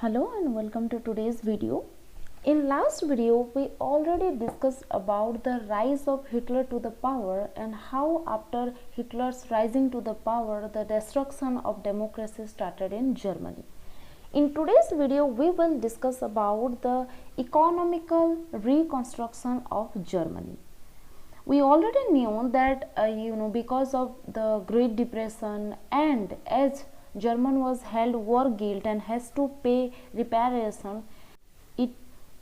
Hello and welcome to today's video. In last video we already discussed about the rise of Hitler to the power and how after Hitler's rising to the power the destruction of democracy started in Germany. In today's video we will discuss about the economical reconstruction of Germany. We already knew that because of the Great Depression and as German was held war guilt and has to pay reparation, it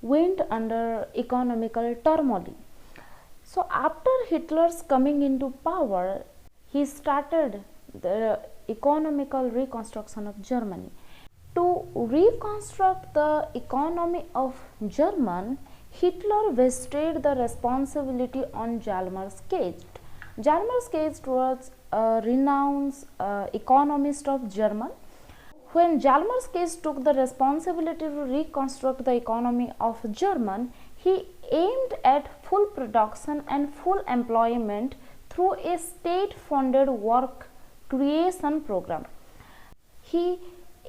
went under economical turmoil. So after Hitler's coming into power, he started the economical reconstruction of Germany. To reconstruct the economy of Germany, Hitler vested the responsibility on Jalmar Schist. Jalmar Schist was a renowned economist of Germany. When Jalmar Schist took the responsibility to reconstruct the economy of Germany, he aimed at full production and full employment through a state-funded work creation program. He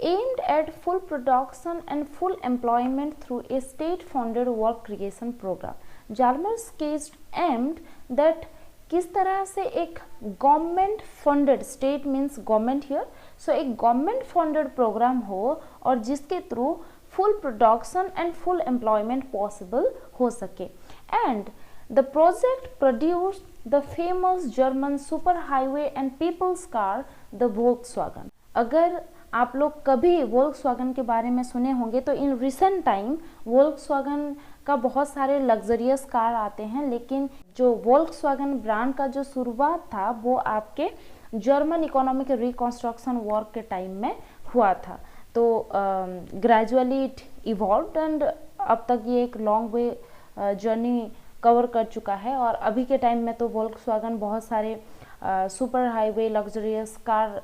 aimed at full production and full employment through a state-funded work creation program. Jalmar Schist aimed that किस तरह से एक government funded, state means government here, so एक government funded program हो और जिसके through full production and full employment possible हो सके. And the project produced the famous German super highway and people's car the Volkswagen. अगर आप लोग कभी वोल्क्सवैगन के बारे में सुने होंगे तो इन रिसेंट टाइम वोल्क्सवैगन का बहुत सारे लग्जरियस कार आते हैं, लेकिन जो वोल्क्सवैगन ब्रांड का जो शुरुआत था वो आपके जर्मन इकोनॉमिक रिकंस्ट्रक्शन वर्क के टाइम में हुआ था. तो ग्रेजुअली इट इवॉल्व्ड एंड अब तक ये एक लॉन्ग वे जर्नी कवर कर चुका है. और अभी के टाइम में तो वोल्क्सवैगन बहुत सारे super highway luxurious car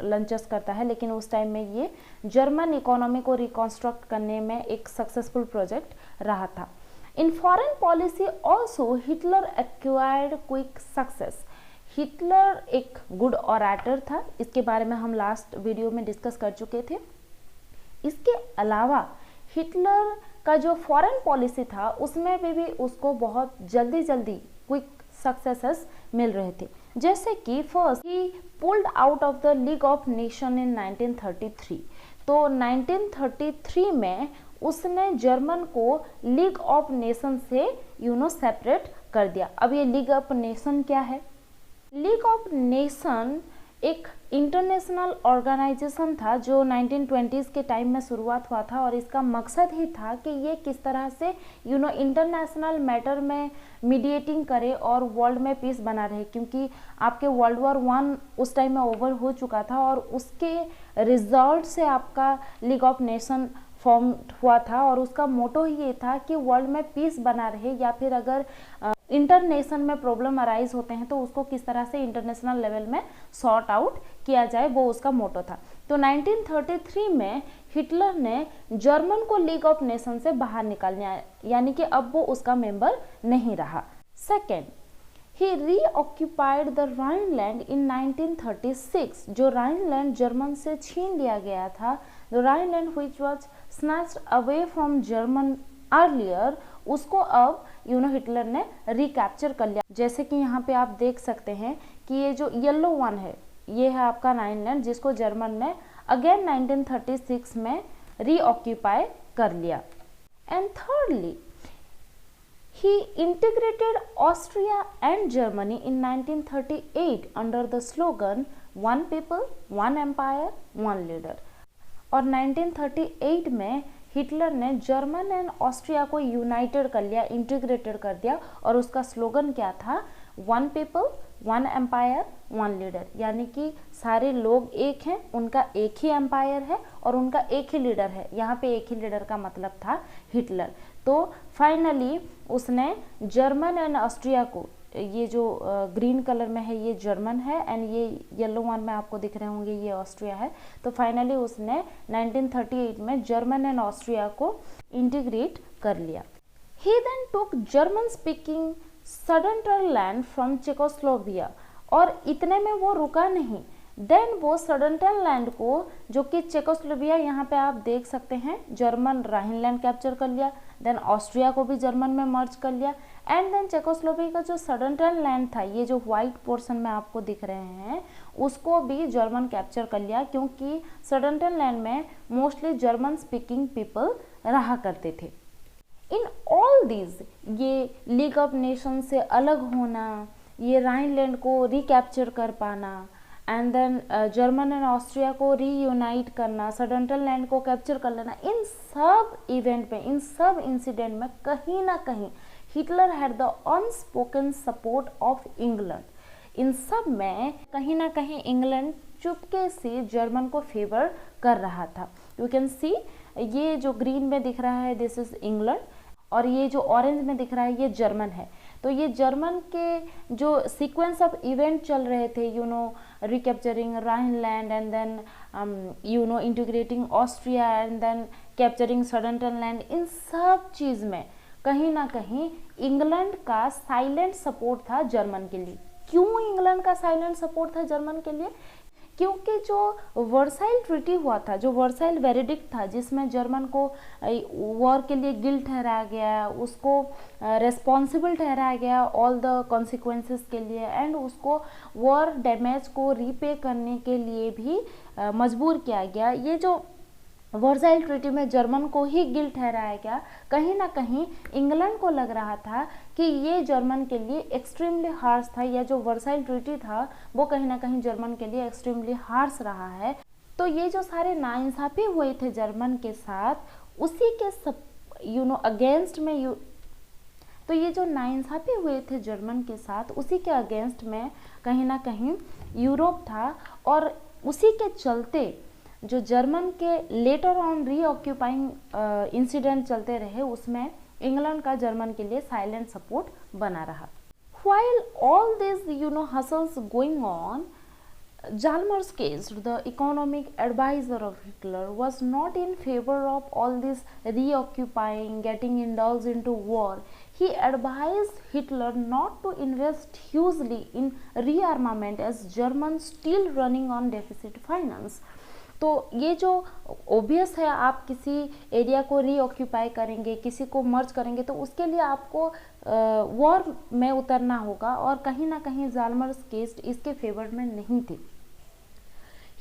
launches करता है, लेकिन उस टाइम में ये जर्मन इकोनॉमी को रिकंस्ट्रक्ट करने में एक सक्सेसफुल प्रोजेक्ट रहा था. In foreign policy also Hitler acquired quick success. Hitler एक गुड ऑरेटर था, इसके बारे में हम लास्ट वीडियो में डिस्कस कर चुके थे. इसके अलावा हिटलर का जो फॉरेन पॉलिसी था उसमें भी उसको बहुत जल्दी क्विक सक्सेसेस मिल रहे थे. जैसे कि first he pulled out of the league of nation in 1933. तो 1933 में उसने जर्मन को लीग ऑफ नेशन से सेपरेट कर दिया. अब ये लीग ऑफ नेशन क्या है? लीग ऑफ नेशन एक इंटरनेशनल ऑर्गेनाइजेशन था जो 1920s के टाइम में शुरुआत हुआ था और इसका मकसद ही था कि ये किस तरह से इंटरनेशनल मैटर में मीडिएटिंग करे और वर्ल्ड में पीस बना रहे, क्योंकि आपके वर्ल्ड वॉर 1 उस टाइम में ओवर हो चुका था और उसके रिजल्ट से आपका लीग ऑफ नेशन फॉर्म हुआ था. और उसका मोटो ही ये था कि वर्ल्ड में पीस बना रहे या फिर अगर इंटरनेशन में प्रॉब्लम अराइज होते हैं तो उसको किस तरह से इंटरनेशनल लेवल में सॉर्ट आउट किया जाए, वो उसका मोटो था. तो 1933 में हिटलर ने जर्मन को लीग ऑफ नेशन से बाहर निकाल दिया, यानी कि अब वो उसका मेंबर नहीं रहा. सेकेंड, ही रीऑक्यूपाइड द राइनलैंड इन 1936. जो राइनलैंड जर्मन से छीन लिया गया था, the Rhineland which was snatched away from German earlier, उसको अब हिटलर ने रिकैप्चर कर लिया. जैसे कि यहाँ पे आप देख सकते हैं कि ये जो येलो वन है ये है आपका राइनलैंड, जिसको जर्मन ने अगेन 1936 में रीऑक्यूपाई कर लिया. And thirdly, he integrated Austria and Germany in 1938 under the slogan One People, One Empire, One Leader. और 1938 में हिटलर ने जर्मन एंड ऑस्ट्रिया को यूनाइटेड कर लिया, इंटीग्रेटेड कर दिया, और उसका स्लोगन क्या था? One people, one empire, one leader. यानी कि सारे लोग एक हैं, उनका एक ही एम्पायर है और उनका एक ही लीडर है. यहाँ पे एक ही लीडर का मतलब था हिटलर. तो फाइनली उसने जर्मन एंड ऑस्ट्रिया को, ये जो ग्रीन कलर में है ये जर्मन है एंड ये येलो वन में आपको दिख रहे होंगे ये ऑस्ट्रिया है. तो फाइनली उसने 1938 में जर्मन एंड ऑस्ट्रिया को इंटीग्रेट कर लिया. He then took German speaking Sudetenland from Czechoslovakia. और इतने में वो रुका नहीं, देन वो सडेनटेनलैंड को, जो कि चेकोस्लोवाकिया, यहाँ पे आप देख सकते हैं, जर्मन राइनलैंड कैप्चर कर लिया। देन ऑस्ट्रिया को भी जर्मन में मर्ज कर लिया। एंड देन चेकोस्लोवाकिया का जो सडेनटेनलैंड था, ये जो व्हाइट पोर्शन में आपको दिख रहे हैं, उसको भी जर्मन कैप्चर कर लिया, क्योंकि सडेनटेनलैंड में मोस्टली जर्मन स्पीकिंग पीपल रहा करते थे। इन ऑल दीज, ये लीग ऑफ नेशन से अलग होना, ये राइनलैंड को रिकैप्चर कर पाना, and then German and Austria को रीयूनाइट करना, सडेनटेनलैंड को कैप्चर कर लेना, इन सब इवेंट में, इन सब इंसिडेंट में कहीं ना कहीं Hitler had the unspoken support of England. इन सब में कहीं ना कहीं इंग्लैंड चुपके से जर्मन को फेवर कर रहा था। यू कैन सी, ये जो ग्रीन में दिख रहा है, दिस इज इंग्लैंड, और ये जो ऑरेंज में दिख रहा है, ये जर्मन है। तो ये जर्मन के जो सीक्वेंस ऑफ इवेंट चल रहे थे, you know, recapturing Rhineland and then you know integrating Austria and then capturing Sudetenland, इन सब चीज़ में कहीं ना कहीं इंग्लैंड का साइलेंट सपोर्ट था जर्मन के लिए। क्यों इंग्लैंड का साइलेंट सपोर्ट था जर्मन के लिए? क्योंकि जो वर्साइल ट्रीटी हुआ था, जो वर्साइल वेरिडिक्ट था, जिसमें जर्मन को वॉर के लिए गिल्ट ठहराया गया, उसको रेस्पॉन्सिबल ठहराया गया ऑल द कॉन्सिक्वेंसेस के लिए, एंड उसको वॉर डैमेज को रीपे करने के लिए भी मजबूर किया गया। ये जो वर्साइल ट्रीटी में जर्मन को ही गिल्ट ठहराया गया, कहीं ना कहीं इंग्लैंड को लग रहा था कि ये जर्मन के लिए एक्सट्रीमली हार्श था, या जो वर्साइल ट्रीटी था वो कहीं ना कहीं जर्मन के लिए एक्सट्रीमली हार्श रहा है। तो ये जो सारे नाइंसाफी हुए थे जर्मन के साथ, उसी के सब यू नो अगेंस्ट में तो ये जो नाइंसाफी हुए थे जर्मन के साथ, उसी के अगेंस्ट में कहीं ना कहीं यूरोप था, और उसी के चलते जो जर्मन के लेटर ऑन रीऑक्यूपाइंग इंसिडेंट चलते रहे, उसमें इंग्लैंड का जर्मन के लिए साइलेंट सपोर्ट बना रहा। While all this hustles going on, Jalmers case, the economic advisor of Hitler, was not in favor of all this reoccupying, getting indulged into war. He advised Hitler not to invest hugely in rearmament as Germans still running on deficit finance. तो ये जो obvious है, आप किसी area को रीऑक्यूपाई करेंगे, किसी को मर्ज करेंगे, तो उसके लिए आपको वॉर में उतरना होगा, और कहीं ना कहीं जाल्मर्स केस इसके फेवर में नहीं थी।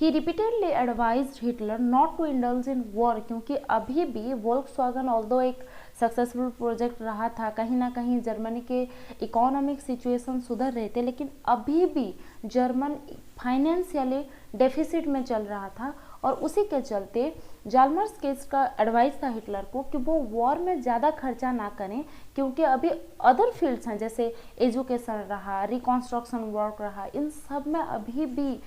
He repeatedly advised Hitler not to indulge in war, क्योंकि अभी भी वोल्क्सवैगन ऑल्दो एक सक्सेसफुल प्रोजेक्ट रहा था, कहीं ना कहीं जर्मनी के इकोनॉमिक सिचुएशन सुधर रहे थे, लेकिन अभी भी जर्मन फाइनेंशियली डेफिसिट में चल रहा था, और उसी के चलते जाल्मर्स केस का एडवाइस था हिटलर को कि वो वॉर में ज़्यादा खर्चा ना करें, क्योंकि अभी अदर फील्ड्स हैं, जैसे एजुकेशन रहा, रिकॉन्स्ट्रक्शन वर्क रहा, इन सब में अभी भी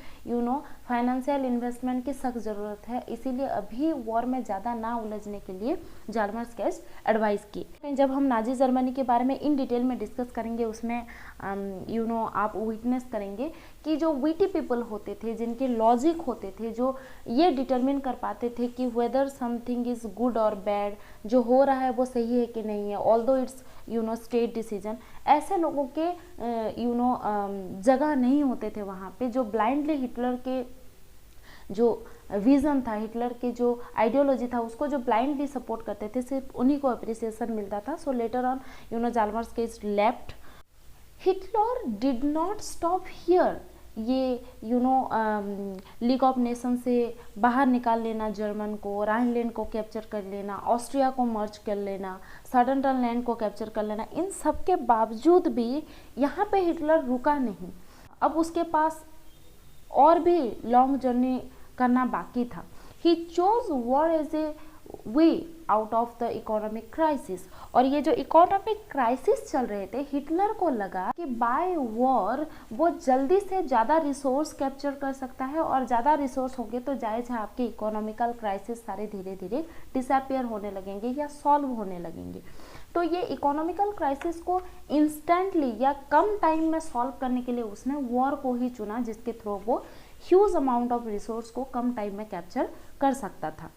फाइनेंशियल इन्वेस्टमेंट की सख्त ज़रूरत है। इसीलिए अभी वॉर में ज़्यादा ना उलझने के लिए जाल्मर्स केस एडवाइस की। जब हम नाजी जर्मनी के बारे में इन डिटेल में डिस्कस करेंगे, उसमें आप विटनेस करेंगे कि जो विटी पीपल होते थे, जिनके लॉजिक होते थे, जो ये डिटरमिन कर पाते थे कि वेदर समथिंग इज़ गुड और बैड, जो हो रहा है वो सही है कि नहीं है, ऑल्दो इट्स स्टेट डिसीजन, ऐसे लोगों के जगह नहीं होते थे वहाँ पे, जो ब्लाइंडली हिटलर के जो विज़न था, हिटलर के जो आइडियोलॉजी था, उसको जो ब्लाइंडली सपोर्ट करते थे, सिर्फ उन्हीं को अप्रिसिएशन मिलता था। So later on Hjalmar's case left. Hitler did not stop here. ये लीग ऑफ नेशन से बाहर निकाल लेना जर्मन को, राइनलैंड को कैप्चर कर लेना, ऑस्ट्रिया को मर्ज कर लेना, सडेनटेनलैंड को कैप्चर कर लेना, इन सब के बावजूद भी यहाँ पे हिटलर रुका नहीं। अब उसके पास और भी लॉन्ग जर्नी करना बाकी था। He chose war as a way out of the economic crisis. और ये जो इकोनॉमिक क्राइसिस चल रहे थे, हिटलर को लगा कि बाय वॉर वो जल्दी से ज़्यादा रिसोर्स कैप्चर कर सकता है, और ज़्यादा रिसोर्स होंगे तो जायज़ है आपके इकोनॉमिकल क्राइसिस सारे धीरे धीरे डिसअपियर होने लगेंगे या सॉल्व होने लगेंगे। तो ये इकोनॉमिकल क्राइसिस को इंस्टेंटली या कम टाइम में सॉल्व करने के लिए उसने वॉर को ही चुना, जिसके थ्रू वो ह्यूज अमाउंट ऑफ रिसोर्स को कम टाइम में कैप्चर कर सकता था।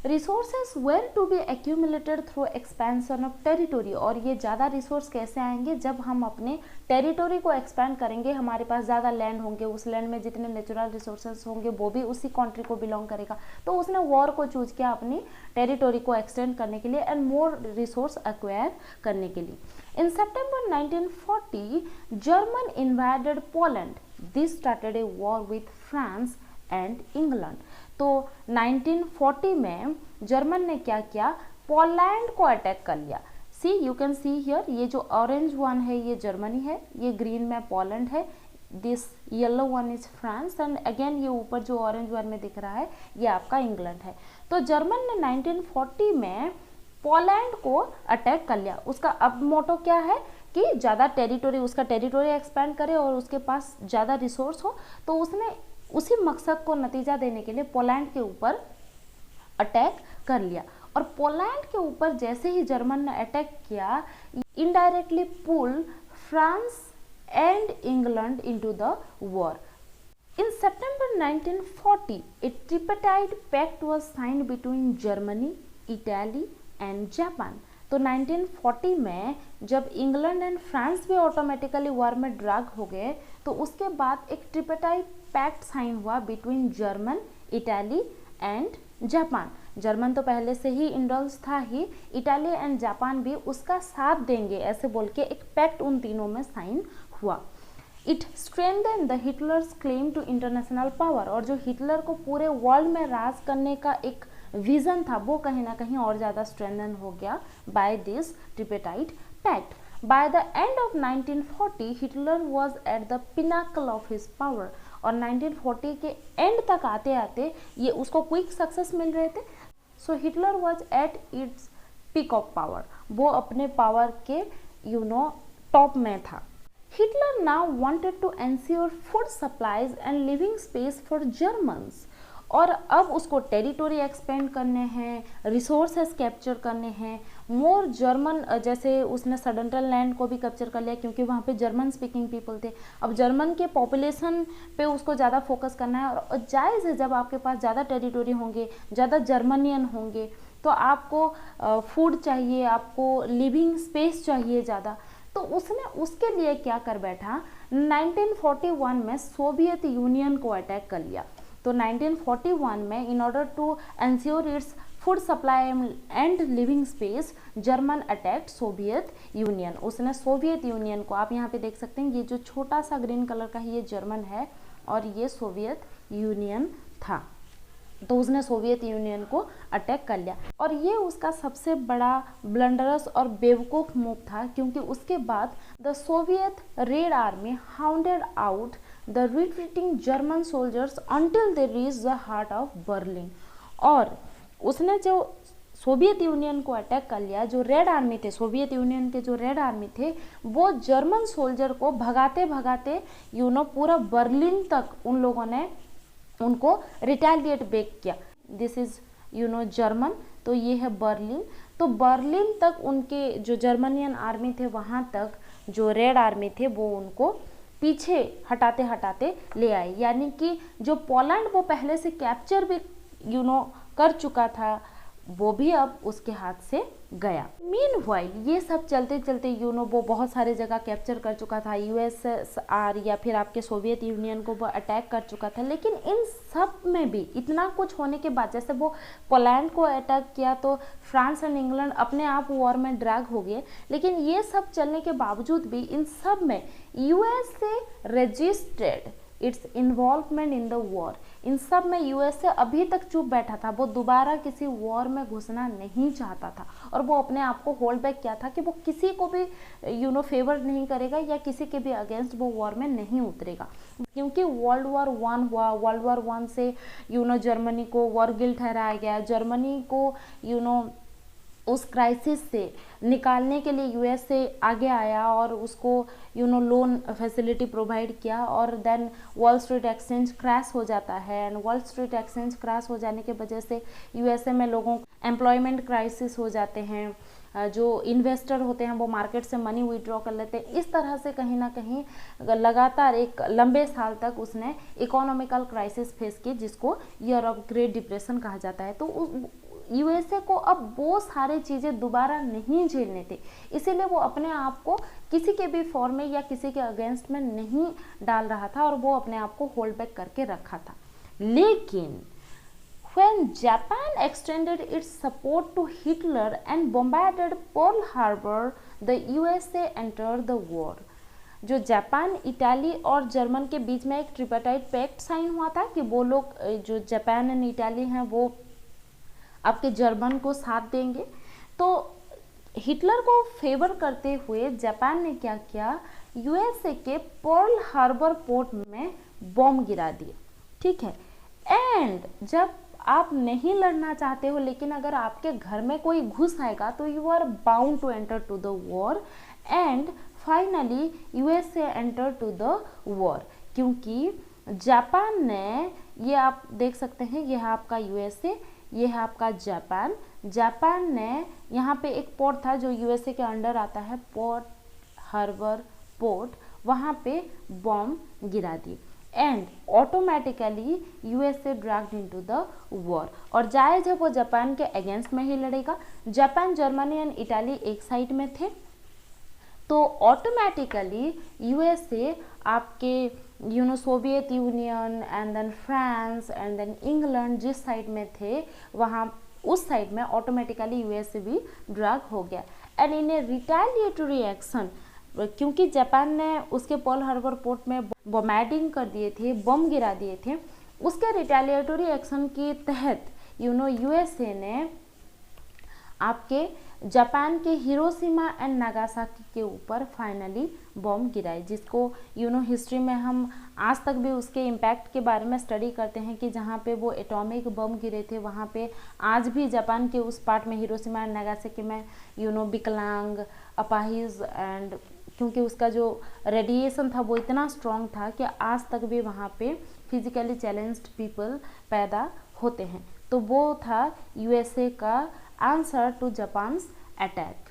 Resources were to be accumulated through expansion of territory, और ये ज़्यादा रिसोर्स कैसे आएंगे, जब हम अपने टेरिटोरी को एक्सपेंड करेंगे, हमारे पास ज़्यादा लैंड होंगे, उस लैंड में जितने नेचुरल रिसोर्सेस होंगे वो भी उसी कंट्री को बिलोंग करेगा। तो उसने वॉर को चूज किया अपनी टेरिटोरी को एक्सटेंड करने के लिए एंड मोर रिसोर्स एक्वायर करने के लिए। In September 1940 German invaded Poland, this started a war with France and England. तो 1940 में जर्मन ने क्या किया, पोलैंड को अटैक कर लिया। सी यू कैन सी हियर, ये जो ऑरेंज वन है ये जर्मनी है, ये ग्रीन में पोलैंड है, this yellow one is France and again ये ऊपर जो ऑरेंज वन में दिख रहा है ये आपका इंग्लैंड है। तो जर्मन ने 1940 में पोलैंड को अटैक कर लिया। उसका अब मोटो क्या है कि ज़्यादा टेरिटोरी, उसका टेरिटोरी एक्सपेंड करे और उसके पास ज़्यादा रिसोर्स हो। तो उसने उसी मकसद को नतीजा देने के लिए पोलैंड के ऊपर अटैक कर लिया। और पोलैंड के ऊपर जैसे ही जर्मन ने अटैक किया, indirectly pull France and England into the war. In September 1940, a tripartite pact was signed between Germany, Italy and Japan. तो 1940 में जब इंग्लैंड एंड फ्रांस भी ऑटोमेटिकली वॉर में ड्रैग हो गए, तो उसके बाद एक ट्रिपेटाइट पैक्ट साइन हुआ between German, Italy and Japan. German तो पहले से ही इंडल्ज था ही, इटाली एंड जापान भी उसका साथ देंगे ऐसे बोल के एक पैक्ट उन तीनों में साइन हुआ। It strengthen the Hitler's claim to international power, और जो हिटलर को पूरे वर्ल्ड में राज करने का एक विजन था वो कहीं ना कहीं और ज़्यादा स्ट्रेंथन हो गया by this tripartite pact. By the end of 1940 Hitler was at the pinnacle of his power, और 1940 के एंड तक आते आते ये उसको क्विक सक्सेस मिल रहे थे। So Hitler was at its peak of power, वो अपने पावर के टॉप में था। Hitler now wanted to ensure food supplies and living space for Germans, और अब उसको टेरिटोरी एक्सपेंड करने हैं, रिसोर्सेस कैप्चर करने हैं, मोर जर्मन, जैसे उसने सडनटल लैंड को भी कैप्चर कर लिया क्योंकि वहाँ पे जर्मन स्पीकिंग पीपल थे। अब जर्मन के पॉपुलेशन पे उसको ज़्यादा फोकस करना है, और जायज़ है जब आपके पास ज़्यादा टेरिटोरी होंगे, ज़्यादा जर्मनियन होंगे, तो आपको फूड चाहिए, आपको लिविंग स्पेस चाहिए ज़्यादा। तो उसने उसके लिए क्या कर बैठा, 1941 में सोवियत यूनियन को अटैक कर लिया। तो 1941 में in order to ensure its food supply and living space, German attacked Soviet Union. उसने सोवियत यूनियन को, आप यहाँ पे देख सकते हैं, ये जो छोटा सा ग्रीन कलर का ये जर्मन है और ये सोवियत यूनियन था। तो उसने सोवियत यूनियन को अटैक कर लिया, और ये उसका सबसे बड़ा ब्लंडरस और बेवकूफ़ मूव था, क्योंकि उसके बाद the Soviet red army hounded out the retreating German soldiers until they reach the heart of Berlin. और उसने जो सोवियत यूनियन को अटैक कर लिया, जो रेड आर्मी थे, सोवियत यूनियन के जो रेड आर्मी थे, वो जर्मन सोल्जर को भगाते भगाते पूरा बर्लिन तक उन लोगों ने उनको रिटेलिएट बैक किया। दिस इज जर्मन, तो ये है बर्लिन। तो बर्लिन तक उनके जो जर्मनियन आर्मी थे वहाँ तक जो रेड आर्मी थे वो उनको पीछे हटाते हटाते ले आए, यानी कि जो पोलैंड वो पहले से कैप्चर भी कर चुका था, वो भी अब उसके हाथ से गया। मीनवाइल ये सब चलते चलते वो बहुत सारे जगह कैप्चर कर चुका था, यूएसएसआर या फिर आपके सोवियत यूनियन को वो अटैक कर चुका था। लेकिन इन सब में भी इतना कुछ होने के बाद, जैसे वो पोलैंड को अटैक किया तो फ्रांस एंड इंग्लैंड अपने आप वॉर में ड्रैग हो गए, लेकिन ये सब चलने के बावजूद भी इन सब में USA registered its involvement in the war. इन सब में यूएसए अभी तक चुप बैठा था, वो दोबारा किसी वॉर में घुसना नहीं चाहता था, और वो अपने आप को होल्ड बैक किया था कि वो किसी को भी फेवर नहीं करेगा या किसी के भी अगेंस्ट वो वॉर में नहीं उतरेगा। क्योंकि वर्ल्ड वॉर 1 हुआ, वर्ल्ड वॉर 1 से जर्मनी को वॉर गिल्ट ठहराया गया, जर्मनी को उस क्राइसिस से निकालने के लिए यूएसए आगे आया और उसको लोन फैसिलिटी प्रोवाइड किया, और then Wall Street exchange crash हो जाता है, and Wall Street exchange crash हो जाने की वजह से यूएसए में लोगों को एम्प्लॉयमेंट क्राइसिस हो जाते हैं, जो इन्वेस्टर होते हैं वो मार्केट से मनी विड्रॉ कर लेते हैं। इस तरह से कहीं ना कहीं लगातार एक लंबे साल तक उसने इकोनॉमिकल क्राइसिस फेस की, जिसको ईयर ऑफ ग्रेट डिप्रेशन कहा जाता है। तो यूएसए को अब वो सारी चीज़ें दोबारा नहीं झेलने थे, इसीलिए वो अपने आप को किसी के भी फॉर्म में या किसी के अगेंस्ट में नहीं डाल रहा था, और वो अपने आप को होल्ड बैक करके रखा था। लेकिन when Japan extended its support to Hitler and bombarded Pearl Harbor, the USA entered the war. जो जापान, इटाली और जर्मन के बीच में एक ट्रिपाटाइट पैक्ट साइन हुआ था कि वो लोग, जो जापान एंड इटाली हैं, वो आपके जर्मन को साथ देंगे। तो हिटलर को फेवर करते हुए जापान ने क्या किया, यूएसए के पर्ल हार्बर पोर्ट में बॉम्ब गिरा दिए, ठीक है। एंड जब आप नहीं लड़ना चाहते हो, लेकिन अगर आपके घर में कोई घुस आएगा तो you are bound to enter to the war, and finally USA enter to the war, क्योंकि जापान ने, ये आप देख सकते हैं, ये है आपका यूएसए, ये है आपका जापान। जापान ने यहाँ पे एक पोर्ट था जो यूएसए के अंडर आता है, पोर्ट हार्बर पोर्ट, वहाँ पे बॉम्ब गिरा दी, and automatically USA dragged into the war. और जायज है वो जापान के अगेंस्ट में ही लड़ेगा। जापान, जर्मनी एंड इटाली एक साइड में थे, तो ऑटोमेटिकली यूएसए आपके Soviet Union and then France and then England जिस साइड में थे, वहाँ उस साइड में ऑटोमेटिकली यूएसए भी ड्रैग हो गया। And in A retaliatory action, क्योंकि जापान ने उसके पर्ल हार्बर पोर्ट में बॉम्बार्डिंग कर दिए थे, बम गिरा दिए थे, उसके रिटेलिएटरी एक्शन के तहत यूएसए ने आपके जापान के हिरोशिमा एंड नागासाकी के ऊपर फाइनली बॉम्ब गिराए, जिसको हिस्ट्री में हम आज तक भी उसके इम्पैक्ट के बारे में स्टडी करते हैं कि जहाँ पे वो एटॉमिक बम गिरे थे, वहाँ पे आज भी जापान के उस पार्ट में, हिरोशिमा एंड नागासाकी में विकलांग, अपाहिज, एंड क्योंकि उसका जो रेडिएशन था वो इतना स्ट्रॉन्ग था कि आज तक भी वहाँ पे फिजिकली चैलेंज्ड पीपल पैदा होते हैं। तो वो था यूएसए का answer to Japan's attack.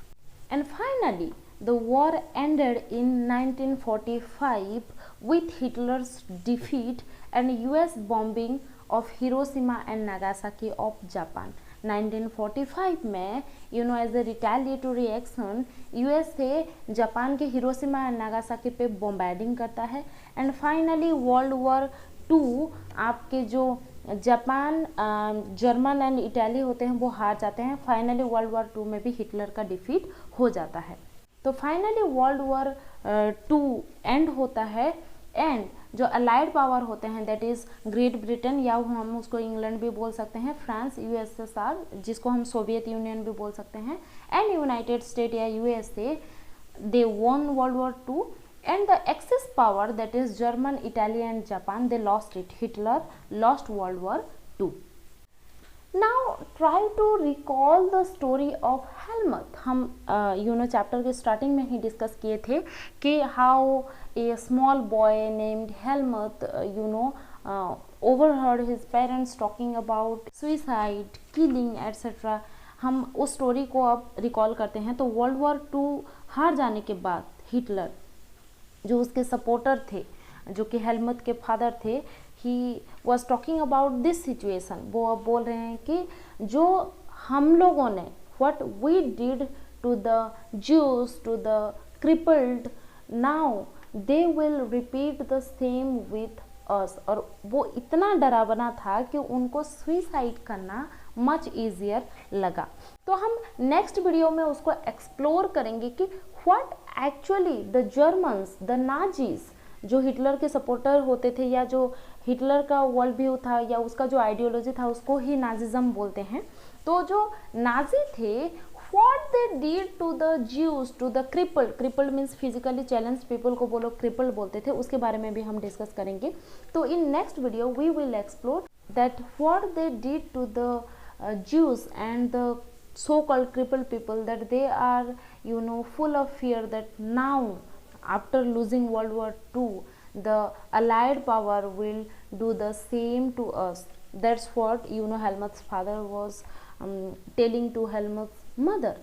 And finally, the war ended in 1945 with Hitler's defeat and US bombing of Hiroshima and Nagasaki of Japan. 1945 में as a retaliatory action USA Japan के Hiroshima and Nagasaki पे bombarding करता है, and finally world war 2 आपके जो Japan, German and Italy होते हैं वो हार जाते हैं। फाइनली वर्ल्ड वॉर 2 में भी हिटलर का डिफीट हो जाता है। तो फाइनली वर्ल्ड वॉर 2 एंड होता है, एंड जो अलाइड पावर होते हैं दैट इज़ ग्रेट ब्रिटेन, या हम उसको इंग्लैंड भी बोल सकते हैं, फ्रांस, यूएसएसआर जिसको हम सोवियत यूनियन भी बोल सकते हैं, एंड यूनाइटेड स्टेट या USA, they won world war 2, and the Axis power that is German, Italy and Japan, they lost it. Hitler lost World War 2. Now try to recall the story of Helmut. हम chapter के starting में ही discuss किए थे कि how a small boy named Helmut overheard his parents talking about suicide, killing etc. हम उस story को अब रिकॉल करते हैं। तो वर्ल्ड वॉर 2 हार जाने के बाद हिटलर, जो उसके सपोर्टर थे, जो कि हेलमुट के फादर थे, he was talking about this situation. वो अब बोल रहे हैं कि जो हम लोगों ने, what we did to the Jews, to the crippled, now they will repeat the same with us. और वो इतना डरावना था कि उनको सुसाइड करना मच ईजियर लगा। तो हम नेक्स्ट वीडियो में उसको एक्सप्लोर करेंगे कि what actually the Germans, the Nazis, जो हिटलर के सपोर्टर होते थे, या जो हिटलर का वर्ल्ड व्यू था या उसका जो आइडियोलॉजी था उसको ही नाजिज्म बोलते हैं। तो जो नाजी थे, what they did to the Jews, to the crippled, crippled means physically challenged people को वो लोग क्रिपल्ड बोलते थे, उसके बारे में भी हम डिस्कस करेंगे। तो in next video we will explore that what they did to the Jews and the so-called crippled people, that they are full of fear that now after losing World War II, the Allied power will do the same to us. That's what Helmut's father was telling to Helmut's mother.